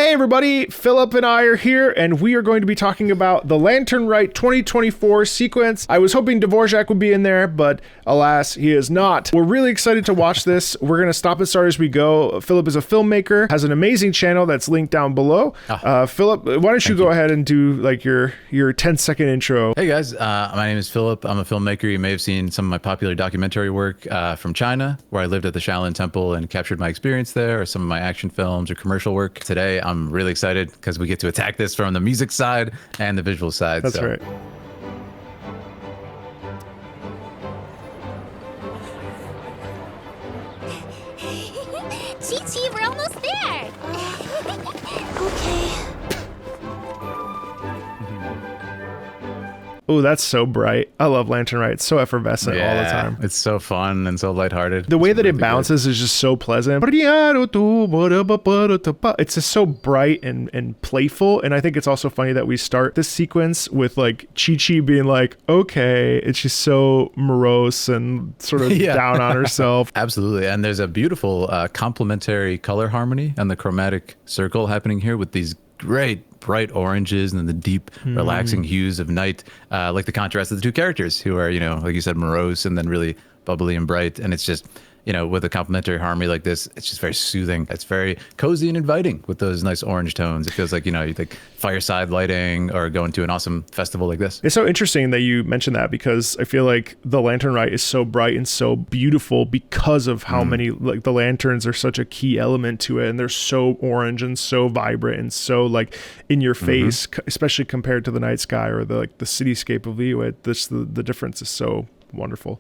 Hey everybody, Philip and I are here, and we are going to be talking about the Lantern Rite 2024 sequence. I was hoping Dvorak would be in there, but alas, he is not. We're really excited to watch this. We're going to stop and start as we go. Philip is a filmmaker, has an amazing channel that's linked down below. Philip, why don't you go ahead and do like your 10-second intro. Hey guys, my name is Philip. I'm a filmmaker. You may have seen some of my popular documentary work from China, where I lived at the Shaolin Temple and captured my experience there, or some of my action films or commercial work. Today, I'm really excited because we get to attack this from the music side and the visual side. That's right. Chi-Chi, we're almost there. Okay. Oh, that's so bright. I love Lantern Rite. It's so effervescent all the time. It's so fun and so lighthearted. The way that it bounces is just so pleasant. It's just so bright and playful. And I think it's also funny that we start this sequence with like Chi-Chi being like, okay. And she's so morose and sort of down on herself. Absolutely. And there's a beautiful complementary color harmony and the chromatic circle happening here with these great bright oranges and then the deep relaxing hues of night, like the contrast of the two characters who are, you know, like you said, morose and then really bubbly and bright. And it's just, you know, with a complementary harmony like this, it's just very soothing. It's very cozy and inviting with those nice orange tones. It feels like, you know, you think fireside lighting or going to an awesome festival like this. It's so interesting that you mentioned that, because I feel like the Lantern Rite is so bright and so beautiful because of how many, like the lanterns are such a key element to it. And they're so orange and so vibrant and so like in your face, especially compared to the night sky or the cityscape of Liyue. The difference is so wonderful.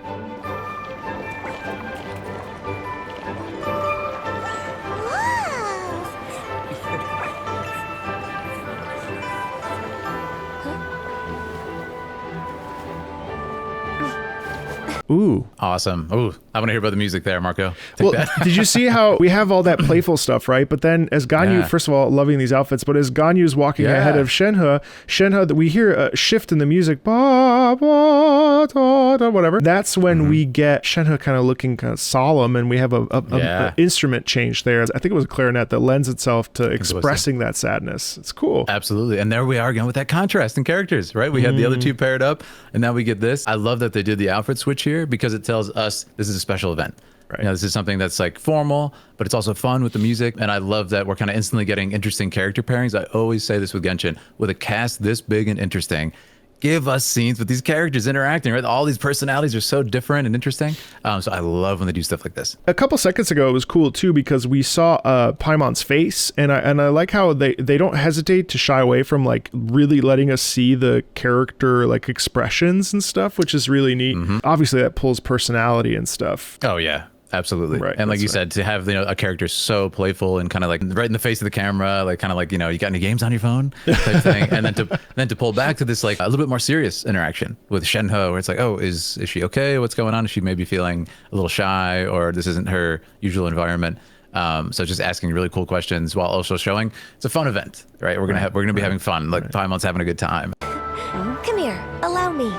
Ooh. Awesome. Ooh, I want to hear about the music there, Marco. Did you see how we have all that playful stuff, right? But then as Ganyu, first of all, loving these outfits, but as Ganyu's walking ahead of Shenhe, we hear a shift in the music, whatever. That's when we get Shenhe kind of looking kind of solemn, and we have a instrument change there. I think it was a clarinet that lends itself to expressing that sadness. It's cool. Absolutely. And there we are again with that contrast in characters, right? We had the other two paired up, and now we get this. I love that they did the outfit switch here, because it tells us this is a special event. Right. You know, this is something that's like formal, but it's also fun with the music. And I love that we're kind of instantly getting interesting character pairings. I always say this with Genshin, with a cast this big and interesting, give us scenes with these characters interacting, right? All these personalities are so different and interesting. So I love when they do stuff like this. A couple seconds ago, it was cool too, because we saw Paimon's face, and I like how they don't hesitate to shy away from like really letting us see the character like expressions and stuff, which is really neat. Obviously that pulls personality and stuff. Oh yeah. Absolutely. Right, and like you said, to have, you know, a character so playful and kind of like right in the face of the camera, like kind of like, you know, you got any games on your phone type thing. And then to pull back to this like a little bit more serious interaction with Shenhe, where it's like, oh, is she okay? What's going on? Is she maybe feeling a little shy, or this isn't her usual environment? So just asking really cool questions while also showing it's a fun event, right? We're gonna be having fun. Like Paimon's having a good time. Come here, allow me.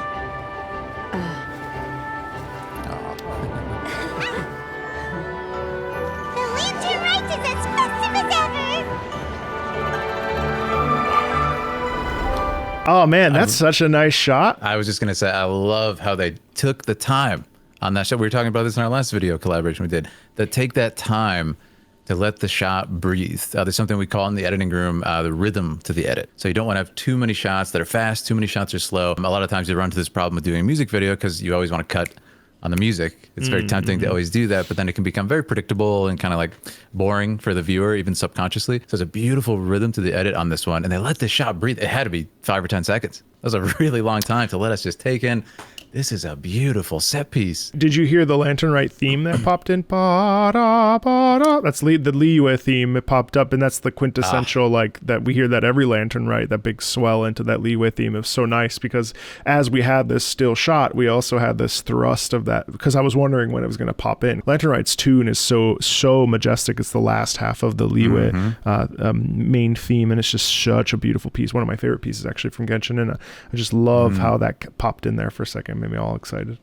Oh man, that's such a nice shot. I was just gonna say, I love how they took the time on that shot. We were talking about this in our last video collaboration we did. That take that time to let the shot breathe. There's something we call in the editing room the rhythm to the edit. So you don't want to have too many shots that are fast, too many shots are slow. A lot of times you run into this problem with doing a music video because you always want to cut on the music. It's very tempting to always do that, but then it can become very predictable and kind of like boring for the viewer, even subconsciously. So there's a beautiful rhythm to the edit on this one, and they let the shot breathe. It had to be 5 or 10 seconds. That was a really long time to let us just take in. This is a beautiful set piece. Did you hear the Lantern Rite theme that popped in? Ba-da, ba-da. That's the Liyue theme. It popped up, and that's the quintessential, like, that we hear that every Lantern Rite, that big swell into that Liyue theme. It was so nice, because as we had this still shot, we also had this thrust of that, because I was wondering when it was going to pop in. Lantern Rite's tune is so majestic. It's the last half of the Liyue main theme, and it's just such a beautiful piece. One of my favorite pieces, actually, from Genshin, and I just love how that popped in there for a second. Made me all excited.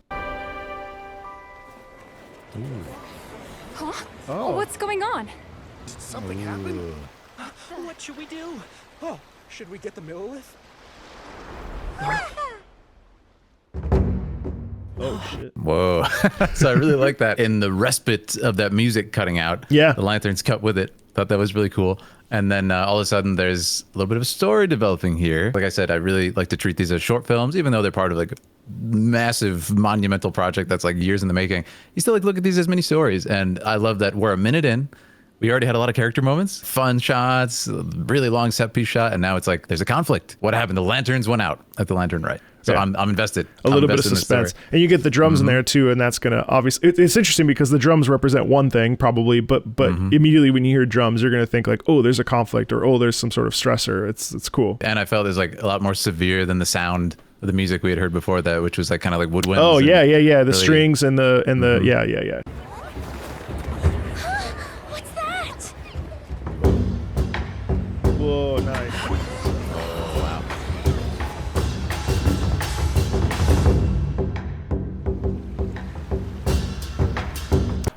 Huh? Oh. What's going on? Did something happen? What should we do? Oh, should we get the Millilith? Oh shit. Whoa. So I really like that. In the respite of that music cutting out, Yeah. the lanterns cut with it. Thought that was really cool. And then all of a sudden there's a little bit of a story developing here. Like I said, I really like to treat these as short films, even though they're part of like a massive monumental project that's like years in the making. You still like look at these as mini stories. And I love that we're a minute in. We already had a lot of character moments, fun shots, really long set piece shot. And now it's like, there's a conflict. What happened? The lanterns went out at the lantern Rite. So Yeah. I'm invested. A little bit of suspense, and you get the drums in there too, and that's gonna obviously. It's interesting because the drums represent one thing probably, but immediately when you hear drums, you're gonna think like, oh, there's a conflict, or oh, there's some sort of stressor. It's cool. And I felt it was like a lot more severe than the sound of the music we had heard before that, which was like kind of like woodwinds. Oh and yeah. The really- strings and the yeah. What's that? Whoa, nice.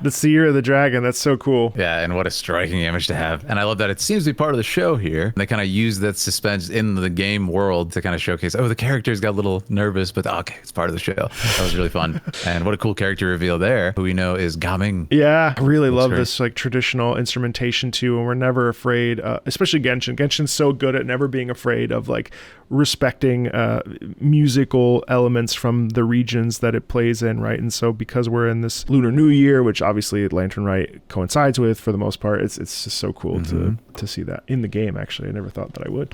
The Seer of the Dragon, that's so cool. Yeah, and what a striking image to have. And I love that it seems to be part of the show here. They kind of use that suspense in the game world to kind of showcase, oh, the characters got a little nervous, but okay, it's part of the show. That was really fun. And what a cool character reveal there, who we know is Gaming. Yeah, I really love great. this like traditional instrumentation too, and we're never afraid, especially Genshin. Genshin's so good at never being afraid of like respecting musical elements from the regions that it plays in, right? And so because we're in this Lunar New Year, which obviously Lantern Rite coincides with for the most part, it's just so cool to see that in the game. Actually, I never thought that I would.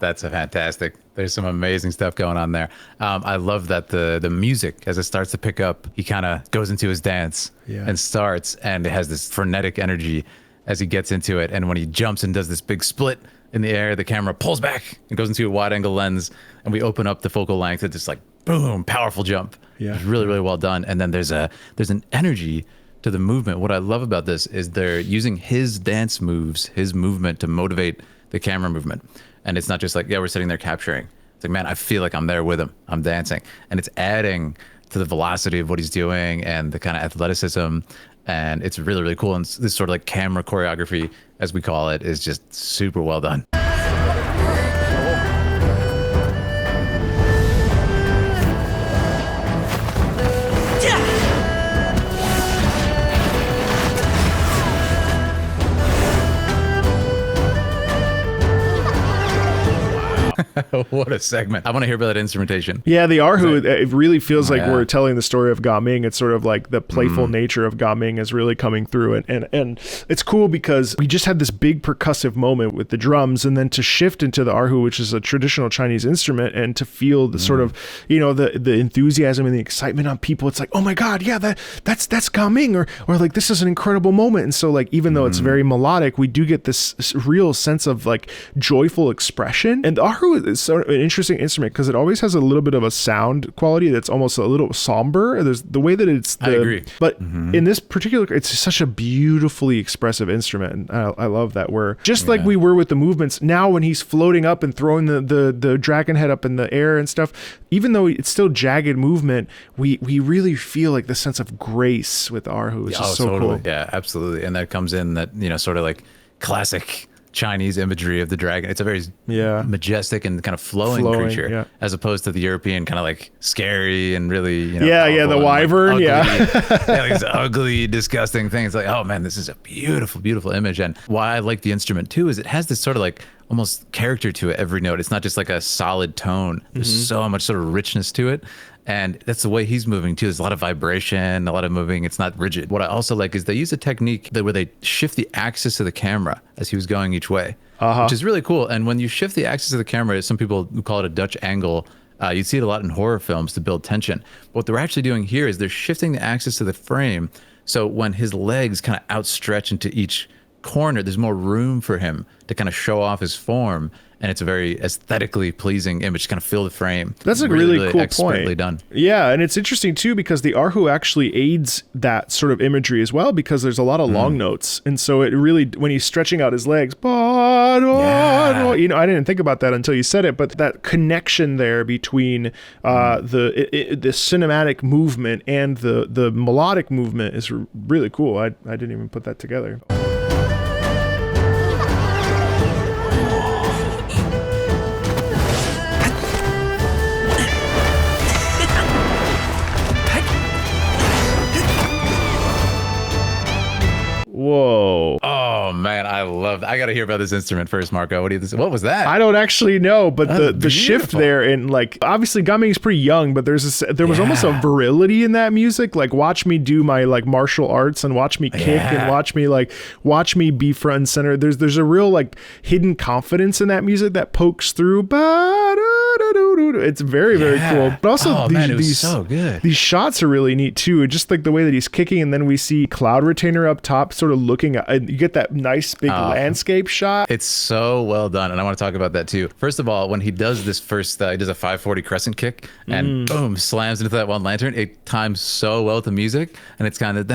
That's a fantastic. There's some amazing stuff going on there. I love that the music, as it starts to pick up, he kind of goes into his dance and starts, and it has this frenetic energy as he gets into it. And when he jumps and does this big split in the air, the camera pulls back and goes into a wide angle lens, and we open up the focal length. It's just like boom, powerful jump. Yeah. It's really, really well done. And then there's an energy to the movement. What I love about this is they're using his dance moves, his movement to motivate the camera movement. And it's not just like, yeah, we're sitting there capturing. It's like, man, I feel like I'm there with him. I'm dancing. And it's adding to the velocity of what he's doing and the kind of athleticism. And it's really, really cool. And this sort of like camera choreography, as we call it, is just super well done. What a segment. I want to hear about that instrumentation. Yeah, the Arhu, it really feels like we're telling the story of Gaming. It's sort of like the playful nature of Gaming is really coming through. And it's cool because we just had this big percussive moment with the drums, and then to shift into the Arhu, which is a traditional Chinese instrument, and to feel the sort of, you know, the enthusiasm and the excitement on people. It's like, oh my God, yeah, that's Gaming, or like this is an incredible moment. And so like, even though it's very melodic, we do get this real sense of like joyful expression. And the Arhu is sort of an interesting instrument because it always has a little bit of a sound quality that's almost a little somber. There's the way that it's I agree. But in this particular, it's such a beautifully expressive instrument, and I love that. We're just like we were with the movements. Now when he's floating up and throwing the dragon head up in the air and stuff, even though it's still jagged movement, we really feel like the sense of grace with Arhu. It's just so totally. cool. Yeah, absolutely. And that comes in that, you know, sort of like classic Chinese imagery of the dragon. It's a very majestic and kind of flowing creature, as opposed to the European kind of like scary and really, you know, the wyvern, like these ugly, disgusting things. Like, oh man, this is a beautiful, beautiful image. And why I like the instrument too is it has this sort of like almost character to it every note. It's not just like a solid tone. There's so much sort of richness to it. And that's the way he's moving too. There's a lot of vibration, a lot of moving. It's not rigid. What I also like is they use a technique where they shift the axis of the camera as he was going each way, which is really cool. And when you shift the axis of the camera, some people call it a Dutch angle. You see it a lot in horror films to build tension. But what they're actually doing here is they're shifting the axis of the frame. So when his legs kind of outstretch into each corner, there's more room for him to kind of show off his form. And it's a very aesthetically pleasing image to kind of fill the frame. That's a really cool expertly point. Done. Yeah, and it's interesting too because the Arhu actually aids that sort of imagery as well because there's a lot of long notes, and so it really, when he's stretching out his legs, you know, I didn't think about that until you said it, but that connection there between the cinematic movement and the melodic movement is really cool. I didn't even put that together. Whoa. Oh man, I love that. I got to hear about this instrument first, Marco. What was that? I don't actually know, but That's the shift beautiful. there, and like obviously Gumming's pretty young, but there was almost a virility in that music. Like watch me do my like martial arts and watch me kick and watch me be front and center. There's a real like hidden confidence in that music that pokes through. It's very, very cool. But also these so good. These shots are really neat too. Just like the way that he's kicking, and then we see Cloud Retainer up top sort of looking at, and you get that nice big landscape shot. It's so well done, and I want to talk about that too. First of all, when he does this first, he does a 540 crescent kick, and boom, slams into that one lantern. It times so well with the music, and it's kind of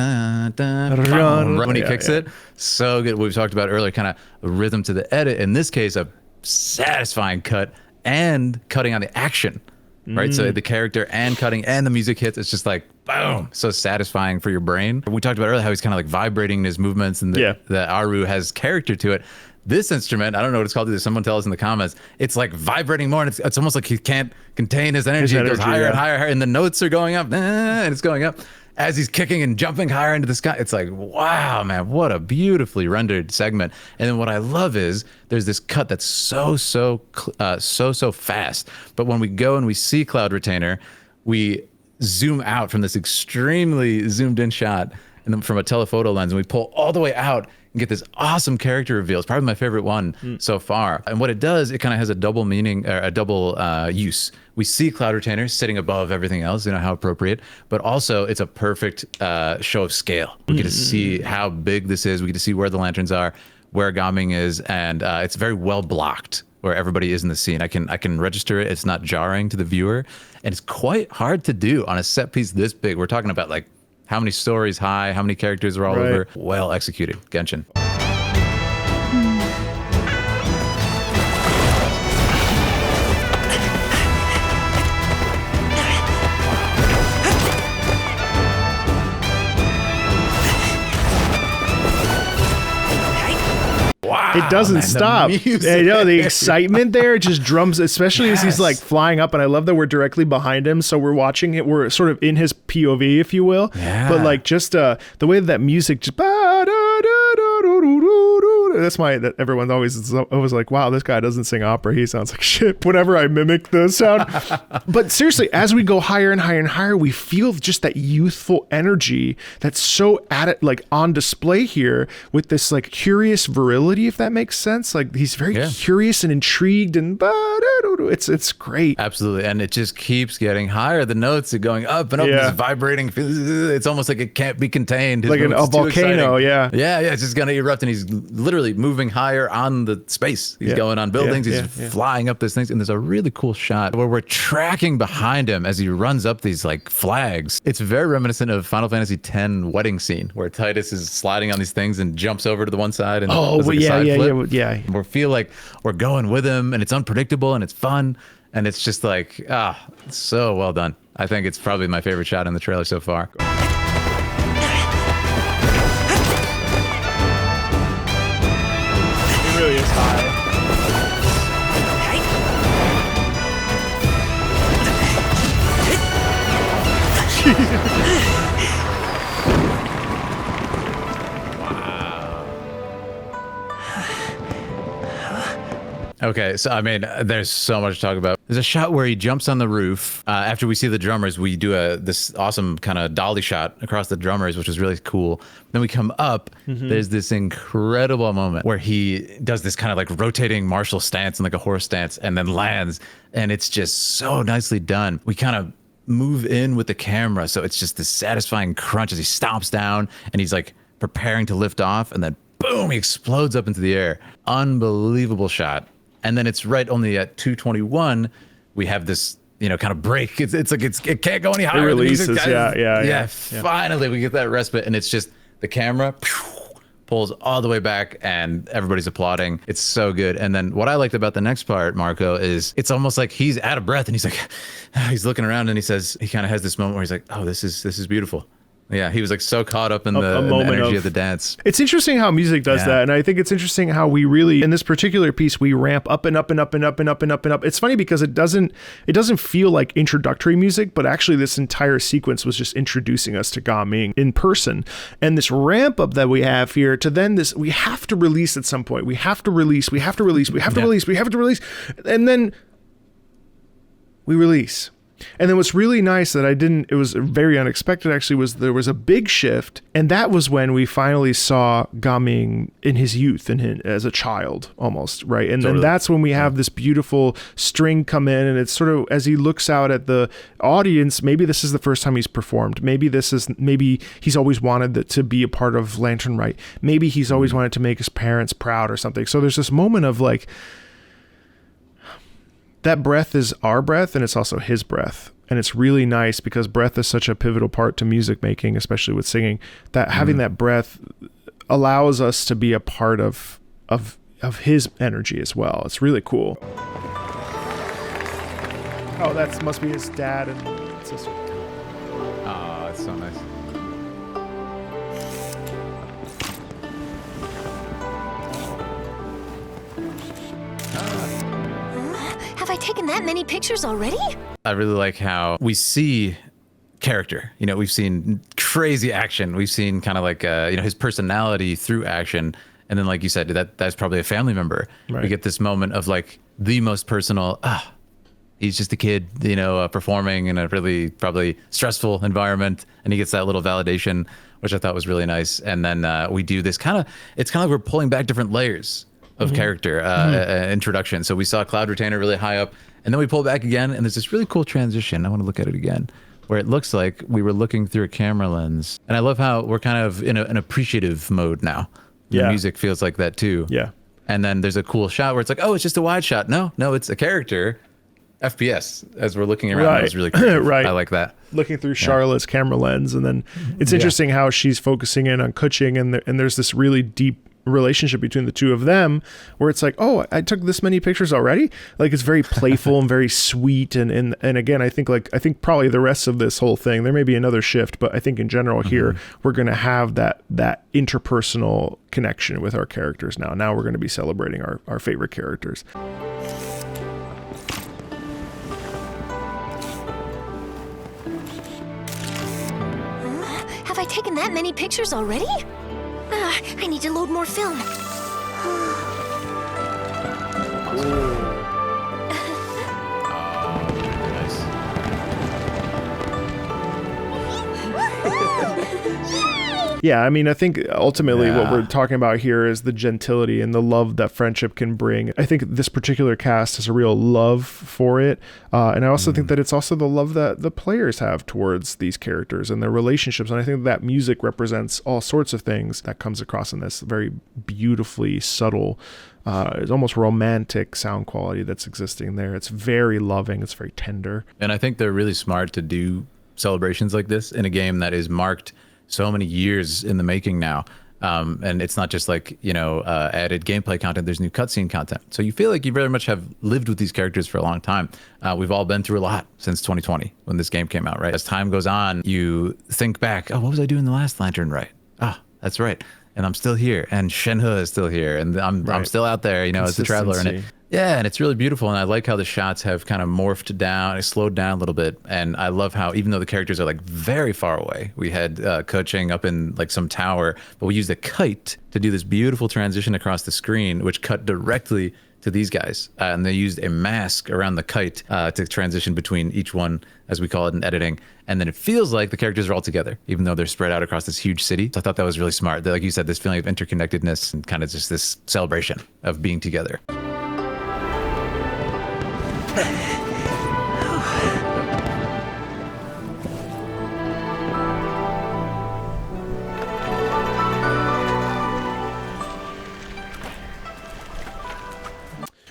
when he kicks it. So good. We've talked about earlier, kind of rhythm to the edit. In this case, a satisfying cut and cutting on the action. Right, so the character and cutting and the music hits. It's just like boom, so satisfying for your brain. We talked about earlier how he's kind of like vibrating in his movements, and the Aru has character to it. This instrument, I don't know what it's called. Either someone tell us in the comments. It's like vibrating more, and it's almost like he can't contain his energy. It goes higher and higher, and the notes are going up, and it's going up as he's kicking and jumping higher into the sky. It's like, wow, man, what a beautifully rendered segment. And then what I love is there's this cut that's so fast. But when we go and we see Cloud Retainer, we zoom out from this extremely zoomed in shot, and then from a telephoto lens, and we pull all the way out and get this awesome character reveal. It's probably my favorite one so far. And what it does, it kind of has a double meaning, or a double use. We see Cloud Retainer sitting above everything else, you know, how appropriate, but also it's a perfect show of scale. We get to see how big this is. We get to see where the lanterns are, where Gaming is, and it's very well blocked where everybody is in the scene. I can register it. It's not jarring to the viewer, and it's quite hard to do on a set piece this big. We're talking about like how many stories high, how many characters are all over. Well executed, Genshin. It doesn't stop. I know the excitement there just drums, especially as he's like flying up. And I love that we're directly behind him, so we're watching it. We're sort of in his POV, if you will. But like just the way that music just that everyone always is always like, wow, this guy doesn't sing opera. He sounds like shit. Whenever I mimic the sound. But seriously, as we go higher and higher and higher, we feel just that youthful energy that's so like on display here with this like curious virility, if that makes sense. Like he's very curious and intrigued, and it's great. Absolutely. And it just keeps getting higher. The notes are going up and up. It's vibrating. It's almost like it can't be contained. Like a volcano. Yeah. It's just gonna erupt, and he's literally moving higher on the space. He's going on buildings. He's flying up these things, and there's a really cool shot where we're tracking behind him as he runs up these like flags. It's very reminiscent of Final Fantasy X wedding scene where Titus is sliding on these things and jumps over to the one side, and we feel like we're going with him, and it's unpredictable and it's fun, and it's just like it's so well done. I think it's probably my favorite shot in the trailer so far. It really is high. Okay, so I mean, there's so much to talk about. There's a shot where he jumps on the roof. After we see the drummers, we do this awesome kind of dolly shot across the drummers, which was really cool. Then we come up. There's this incredible moment where he does this kind of like rotating martial stance and like a horse stance, and then lands, and it's just so nicely done. We kind of move in with the camera, so it's just this satisfying crunch as he stomps down, and he's like preparing to lift off, and then boom, he explodes up into the air. Unbelievable shot. And then it's right only at 221, we have this, kind of break. It's like it can't go any higher. It releases, The music, yeah. Finally, we get that respite, and it's just the camera pulls all the way back, and everybody's applauding. It's so good. And then what I liked about the next part, Marco, is it's almost like he's out of breath, and he's like, he's looking around, and he kind of has this moment where he's like, oh, this is beautiful. Yeah, he was like so caught up in the energy of the dance. It's interesting how music does that, and I think it's interesting how we really, in this particular piece, we ramp up and up and up and up and up and up and up. It's funny because it doesn't feel like introductory music, but actually this entire sequence was just introducing us to Ga Ming in person. And this ramp up that we have here to then this, we have to release at some point. We have to release, and then we release. And then what's really nice that it was very unexpected actually, was there was a big shift, and that was when we finally saw Ga Ming in his youth and as a child almost, right? And then that's when we have this beautiful string come in, and it's sort of as he looks out at the audience, maybe this is the first time he's performed. Maybe he's always wanted to be a part of Lantern Rite. Maybe he's always wanted to make his parents proud or something. So there's this moment of like, that breath is our breath, and it's also his breath. And it's really nice because breath is such a pivotal part to music making, especially with singing, that having that breath allows us to be a part of his energy as well. It's really cool. Oh, that must be his dad and sister. Oh, that's so nice. Have I taken that many pictures already? I really like how we see character. We've seen crazy action. We've seen kind of like, his personality through action. And then, like you said, that's probably a family member. Right. We get this moment of like the most personal, he's just a kid, performing in a really probably stressful environment. And he gets that little validation, which I thought was really nice. And then we do this it's kind of like we're pulling back different layers of character introduction. So we saw Cloud Retainer really high up, and then we pull back again, and there's this really cool transition. I want to look at it again, where it looks like we were looking through a camera lens. And I love how we're kind of in an appreciative mode now. The music feels like that too. Yeah. And then there's a cool shot where it's like, oh, it's just a wide shot. No, it's a character. FPS as we're looking around. That was really cool. Right. I like that. Looking through Charlotte's camera lens, and then it's interesting how she's focusing in on Kuching, and there's this really deep relationship between the two of them where it's like, oh, I took this many pictures already. Like, it's very playful and very sweet, and again, I think probably the rest of this whole thing, there may be another shift, but I think in general here we're going to have that interpersonal connection with our characters. Now we're going to be celebrating our favorite characters. Have I taken that many pictures already? I need to load more film. Yeah, I mean, I think ultimately what we're talking about here is the gentility and the love that friendship can bring. I think this particular cast has a real love for it. And I also think that it's also the love that the players have towards these characters and their relationships. And I think that music represents all sorts of things that comes across in this very beautifully subtle, it's almost romantic sound quality that's existing there. It's very loving. It's very tender. And I think they're really smart to do celebrations like this in a game that is marked so many years in the making now. And it's not just like, added gameplay content, there's new cutscene content. So you feel like you very much have lived with these characters for a long time. We've all been through a lot since 2020 when this game came out, right? As time goes on, you think back, oh, what was I doing the last Lantern Rite? Ah, that's right. And I'm still here. And Shenhe is still here. And I'm still out there, as a traveler. And it's really beautiful. And I like how the shots have kind of morphed down, slowed down a little bit. And I love how, even though the characters are like very far away, we had Kuching up in like some tower, but we used a kite to do this beautiful transition across the screen, which cut directly to these guys. And they used a mask around the kite to transition between each one, as we call it in editing. And then it feels like the characters are all together, even though they're spread out across this huge city. So I thought that was really smart. Like you said, this feeling of interconnectedness and kind of just this celebration of being together.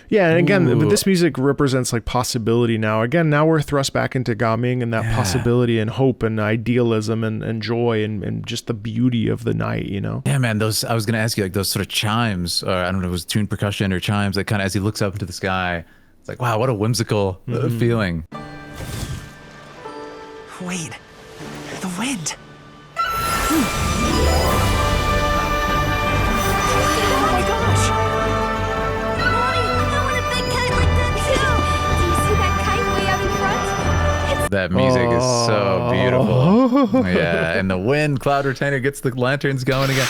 Yeah, and again, but this music represents like possibility now. Again, now we're thrust back into gaming and that possibility and hope and idealism and joy and just the beauty of the night, you know? Yeah, man, those, I was going to ask you, like those sort of chimes, or I don't know if it was tuned percussion or chimes, that kind of, as he looks up into the sky, it's like, wow, what a whimsical feeling. Wait, the wind. Oh my gosh! Mommy, I want a big kite like that too. Do you see that kite way out in front? That music is so beautiful. Yeah, and the wind, Cloud Retainer gets the lanterns going again.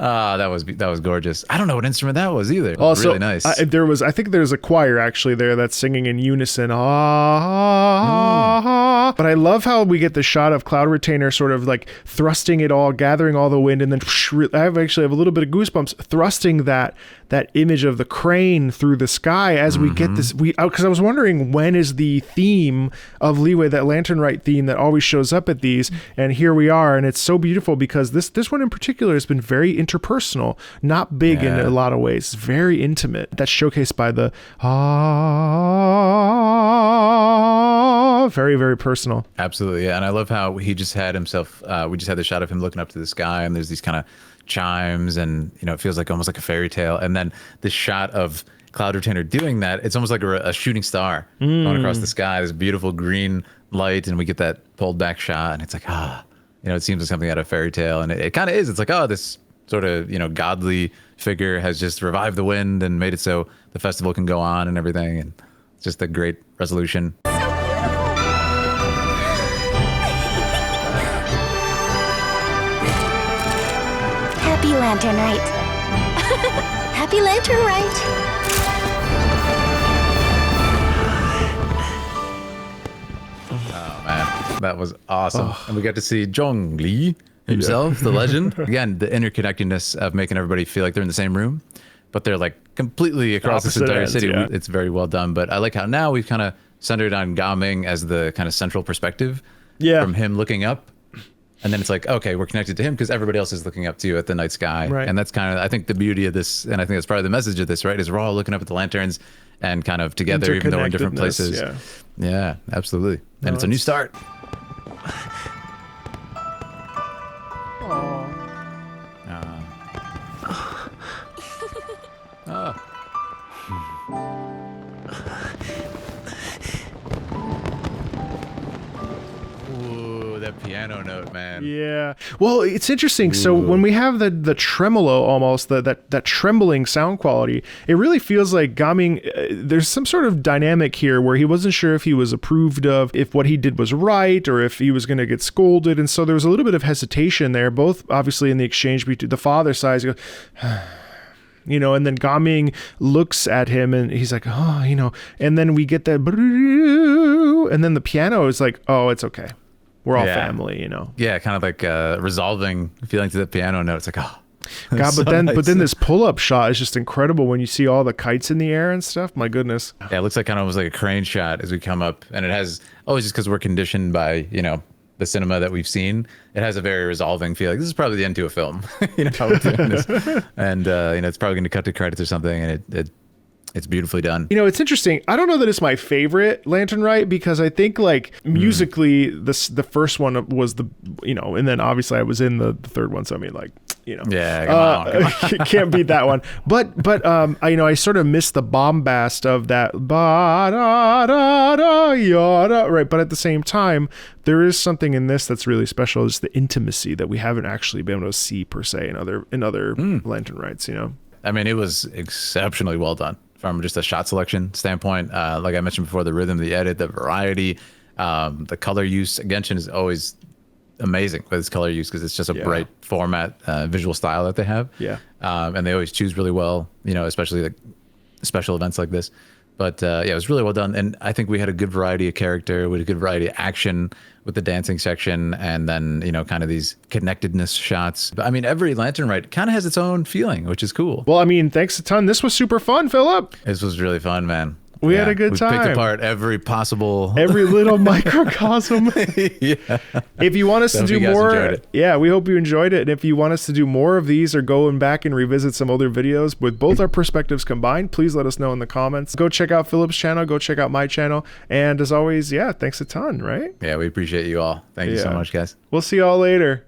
Ah, that was gorgeous. I don't know what instrument that was either. Also, really nice. I think there's a choir actually there that's singing in unison. But I love how we get the shot of Cloud Retainer sort of like thrusting it all, gathering all the wind, and then I have a little bit of goosebumps thrusting that image of the crane through the sky as we get this. Because I was wondering, when is the theme of Liyue, that Lantern Rite theme that always shows up at these, and here we are, and it's so beautiful because this one in particular has been very interpersonal, not big in a lot of ways, very intimate. That's showcased by the very, very personal. Absolutely, yeah. And I love how he just had himself, we just had the shot of him looking up to the sky, and there's these kind of chimes, and you know, it feels like almost like a fairy tale. And then this shot of Cloud Retainer doing that, it's almost like a shooting star going across the sky, this beautiful green light, and we get that pulled back shot, and it's like, you know, it seems like something out of a fairy tale, and it kind of is. It's like, this sort of, you know, godly figure has just revived the wind and made it so the festival can go on and everything, and it's just a great resolution. Happy Lantern Rite. Happy Lantern Rite. Oh man, that was awesome. And we got to see Zhongli himself, the legend. Again, the interconnectedness of making everybody feel like they're in the same room, but they're like completely across this entire city. Yeah. It's very well done. But I like how now we've kind of centered on Gaming as the kind of central perspective from him looking up. And then it's like, okay, we're connected to him because everybody else is looking up to you at the night sky. Right. And that's kind of, I think, the beauty of this, and I think that's part of the message of this, right? Is we're all looking up at the lanterns and kind of together, even though we're in different places. Yeah, absolutely. And it's a new start. That piano note, man. Yeah. Well, it's interesting. So when we have the tremolo, almost that trembling sound quality, it really feels like Gaming. There's some sort of dynamic here where he wasn't sure if he was approved of, if what he did was right, or if he was going to get scolded, and so there was a little bit of hesitation there. Both obviously in the exchange between the father side. He goes, you know, and then Gaming looks at him and he's like, you know, and then we get that, and then the piano is like, it's okay. We're all family, you know. Yeah, kind of like resolving feeling to the piano note. It's like, God, but then this pull-up shot is just incredible when you see all the kites in the air and stuff. My goodness. Yeah, it looks like kind of almost like a crane shot as we come up, and it has just because we're conditioned by, you know, the cinema that we've seen, it has a very resolving feel. Like this is probably the end to a film, you know, how we're doing this. And you know, it's probably going to cut to credits or something, and it's beautifully done. You know, it's interesting. I don't know that it's my favorite Lantern Rite because I think like musically, the first one was the, you know, and then obviously I was in the third one, so I mean, like, you know, come on. Can't beat that one. But I, you know, I sort of miss the bombast of that right. But at the same time, there is something in this that's really special. Is the intimacy that we haven't actually been able to see per se in other Lantern Rites. You know, I mean, it was exceptionally well done from just a shot selection standpoint. Like I mentioned before, the rhythm, the edit, the variety, the color use. Genshin is always amazing with its color use because it's just a bright format, visual style that they have. Yeah. And they always choose really well, you know, especially like special events like this. But it was really well done. And I think we had a good variety of character, we had a good variety of action with the dancing section, and then, you know, kind of these connectedness shots. But I mean, every Lantern Rite kind of has its own feeling, which is cool. Well, I mean, thanks a ton. This was super fun, Philip. This was really fun, man. We had a good we time. picked apart every possible. Every little microcosm. Yeah. If you want us to Hope do you guys more, enjoyed it. yeah, we hope you enjoyed it. And if you want us to do more of these or going back and revisit some other videos with both our perspectives combined, please let us know in the comments. Go check out Philip's channel. Go check out my channel. And as always, yeah, thanks a ton, right? Yeah, we appreciate you all. Thank you so Yeah. much, guys. We'll see y'all later.